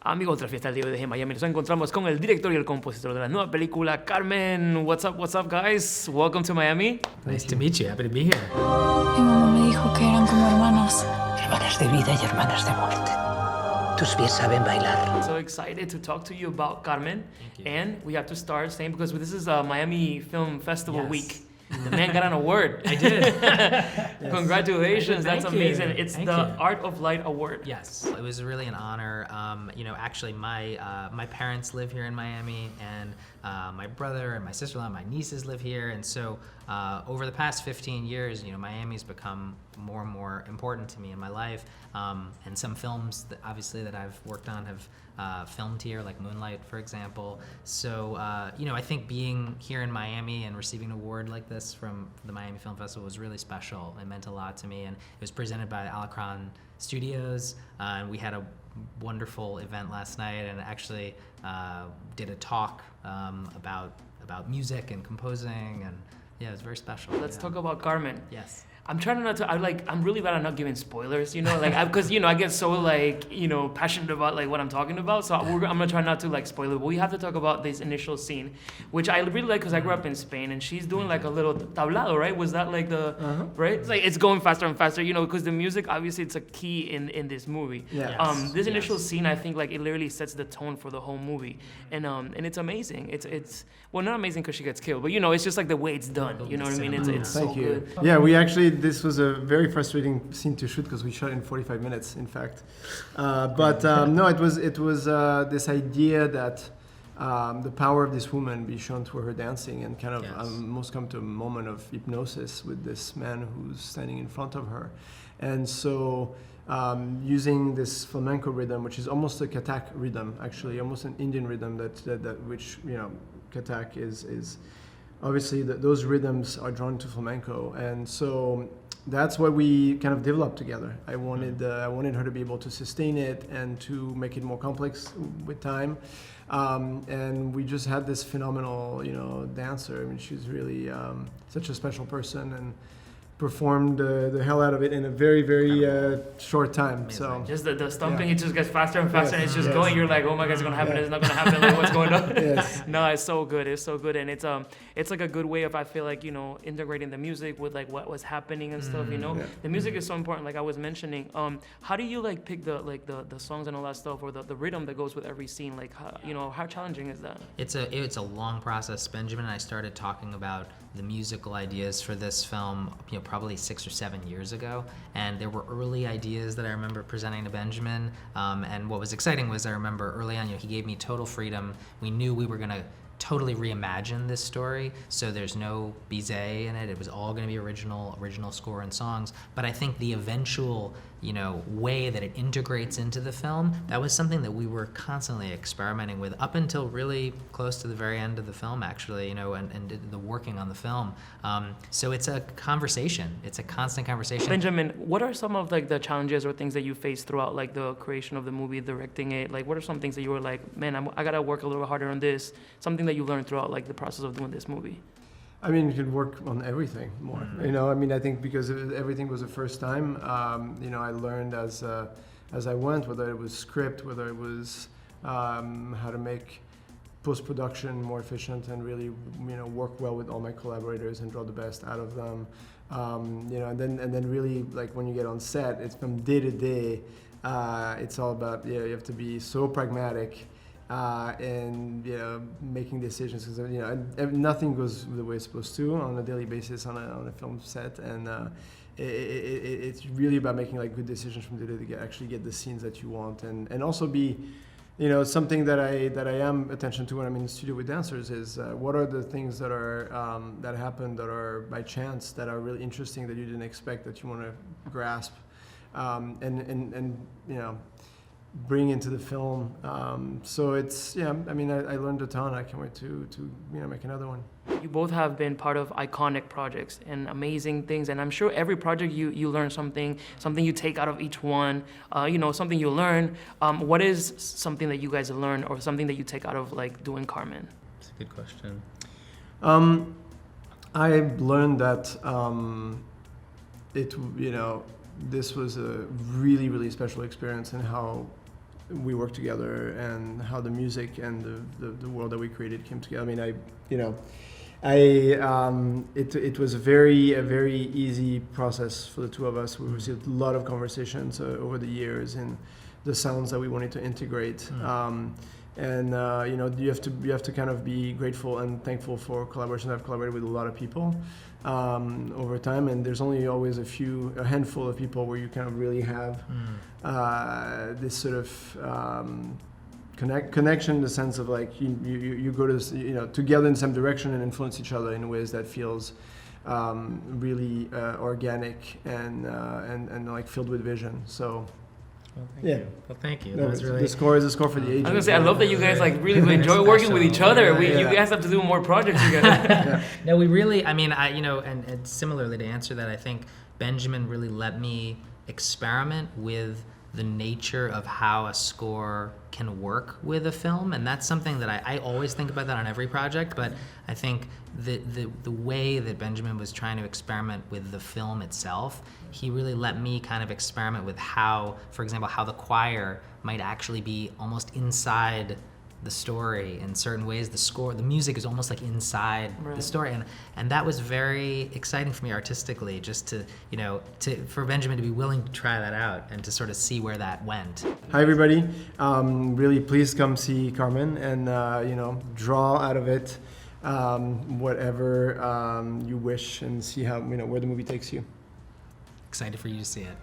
Amigos de la fiesta del día de Desde Miami, nos encontramos con el director y el compositor de la nueva película, Carmen. What's up, guys? Welcome to Miami. Nice to meet you. Happy to be here. Mi mamá me dijo que eran como hermanas. Hermanas de vida y hermanas de muerte. Tus pies saben bailar. So excited to talk to you about Carmen. Thank you. And we have to start saying, because this is a Miami Film Festival Yes. week. The man got an award. I did. Congratulations, Thank that's you. amazing. It's Thank the you. Art of Light Award. Yes, it was really an honor. Actually, my parents live here in Miami, and my brother and my sister-in-law, my nieces live here, and so over the past 15 years, Miami's become more and more important to me in my life. And some films that obviously that I've worked on have filmed here, like Moonlight, for example. So, I think being here in Miami and receiving an award like this from the Miami Film Festival was really special. It meant a lot to me, and it was presented by Alacron Studios, and we had a wonderful event last night, and actually did a talk about music and composing, and yeah, it was very special. Let's talk about Carmen. Yes. I'm trying not to. I'm really bad at not giving spoilers. Because I get so passionate about what I'm talking about. So I'm gonna try not to spoil it. But we have to talk about this initial scene, which I really like because I grew up in Spain, and she's doing a little tablado, right? Was that right? It's it's going faster and faster, because the music obviously it's a key in this movie. Yes. This initial scene, I think it literally sets the tone for the whole movie, and it's amazing. It's well, not amazing because she gets killed, but it's just the way it's done. You know what I mean? It's so Thank you. good. Yeah, this was a very frustrating scene to shoot because we shot in 45 minutes, in fact. No, it was this idea that the power of this woman be shown through her dancing, and kind of Yes. almost come to a moment of hypnosis with this man who's standing in front of her. And so using this flamenco rhythm, which is almost a Kathak rhythm, actually, almost an Indian rhythm that which, Kathak is obviously those rhythms are drawn to flamenco, and so that's what we kind of developed together. I wanted her to be able to sustain it and to make it more complex with time, and we just had this phenomenal dancer. I mean, she's really such a special person, and performed the hell out of it in a very, very short time. Amazing. So Just the stumping, it just gets faster and faster, and it's just Yes. going. You're like, oh my God, it's gonna happen. It's not gonna happen. What's going on? Yes. No, it's so good. It's so good, and it's a good way of, I feel integrating the music with what was happening and stuff. Yeah. The music is so important. Like I was mentioning, how do you pick the songs and all that stuff, or the rhythm that goes with every scene? How challenging is that? It's a long process. Benjamin and I started talking about the musical ideas for this film, probably 6 or 7 years ago, and there were early ideas that I remember presenting to Benjamin. And what was exciting was I remember early on, he gave me total freedom. We knew we were gonna totally reimagine this story, so there's no bizet in it. It was all going to be original score and songs. But I think the eventual, way that it integrates into the film, that was something that we were constantly experimenting with up until really close to the very end of the film, actually, and the working on the film. So it's a conversation. It's a constant conversation. Benjamin, what are some of the challenges or things that you faced throughout the creation of the movie, directing it? What are some things that you were like, man, I gotta work a little harder on this? Something that you learned throughout the process of doing this movie? I mean, you could work on everything more. I think because everything was the first time. I learned as I went, whether it was script, whether it was how to make post-production more efficient and really work well with all my collaborators and draw the best out of them. And then really when you get on set, it's from day to day. It's all about you have to be so pragmatic. And making decisions because nothing goes the way it's supposed to on a daily basis on a film set, and it's really about making good decisions from day to day to actually get the scenes that you want, and also be something that I am attention to when I'm in the studio with dancers is what are the things that are that happen that are by chance that are really interesting that you didn't expect that you want to grasp, and bring into the film. So it's, I learned a ton. I can't wait to make another one. You both have been part of iconic projects and amazing things, and I'm sure every project you learn something you take out of each one, something you learn. What is something that you guys have learned, or something that you take out of doing Carmen? That's a good question. I learned that this was a really, really special experience, and how we worked together and how the music and the world that we created came together. I mean, it was a very easy process for the two of us. We received a lot of conversations over the years and the sounds that we wanted to integrate. You have to kind of be grateful and thankful for collaboration. I've collaborated with a lot of people over time, and there's only always a handful of people where you kind of really have this sort of connection in the sense of like you go to this, together in some direction and influence each other in ways that feels really organic and like filled with vision. So. Well, thank you. That was really... The score is a score for the ages. I was gonna say, I love that you guys like really enjoy working with each other. You guys have to do more projects together. No, we really. I mean, and similarly to answer that, I think Benjamin really let me experiment with the nature of how a score can work with a film, and that's something that I always think about that on every project. But I think the way that Benjamin was trying to experiment with the film itself, he really let me kind of experiment with how, for example, how the choir might actually be almost inside the story in certain ways. The music is almost like inside the story, and that was very exciting for me artistically, just for Benjamin to be willing to try that out and to sort of see where that went. Hi everybody, really please come see Carmen and draw out of it whatever you wish and see how where the movie takes you. Excited for you to see it.